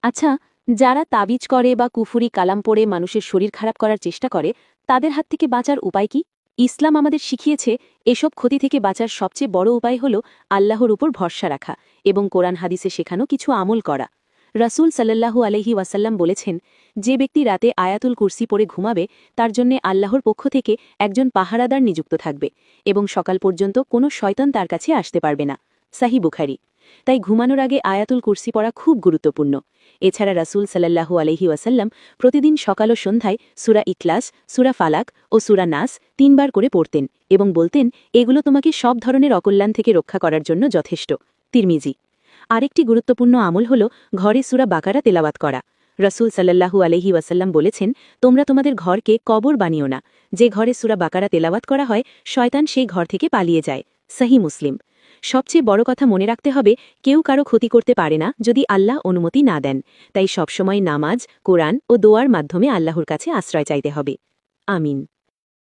আচ্ছা, যারা তাবিজ করে বা কুফুরি কালাম পড়ে মানুষের শরীর খারাপ করার চেষ্টা করে তাদের হাত থেকে বাঁচার উপায় কি? ইসলাম আমাদের শিখিয়েছে এসব ক্ষতি থেকে বাঁচার সবচেয়ে বড় উপায় হল আল্লাহর উপর ভরসা রাখা এবং কোরআন হাদিসে শেখানো কিছু আমল করা। রাসূল সাল্লাল্লাহু আলাইহি ওয়াসাল্লাম বলেছেন, যে ব্যক্তি রাতে আয়াতুল কুরসি পড়ে ঘুমাবে তার জন্যে আল্লাহর পক্ষ থেকে একজন পাহারাদার নিযুক্ত থাকবে এবং সকাল পর্যন্ত কোনো শয়তান তার কাছে আসতে পারবে না। সাহিহ বুখারী। তাই ঘুমানোর আগে আয়াতুল কুরসি পড়া খুব গুরুত্বপূর্ণ। এছাড়া রাসূল সাল্লাল্লাহু আলাইহি ওয়াসাল্লাম প্রতিদিন সকাল ও সন্ধ্যায় সূরা ইখলাস, সূরা ফালাক ও সূরা নাস ৩ বার করে পড়তেন এবং বলতেন, এগুলো তোমাকে সব ধরনের অকল্যাণ থেকে রক্ষা করার জন্য যথেষ্ট। তিরমিজি। আরেকটি গুরুত্বপূর্ণ আমল হল ঘরে সূরা বাকারা তেলাওয়াত করা। রাসূল সাল্লাল্লাহু আলাইহি ওয়াসাল্লাম বলেছেন, তোমরা তোমাদের ঘরকে কবর বানিও না। যে ঘরে সূরা বাকারা তেলাওয়াত করা হয় শয়তান সেই ঘর থেকে পালিয়ে যায়। সহিহ মুসলিম। সবচেয়ে বড় কথা মনে রাখতে হবে, কেউ কারো ক্ষতি করতে পারে না যদি আল্লাহ অনুমতি না দেন। তাই সবসময় নামাজ, কোরআন ও দোয়ার মাধ্যমে আল্লাহর কাছে আশ্রয় চাইতে হবে। আমিন।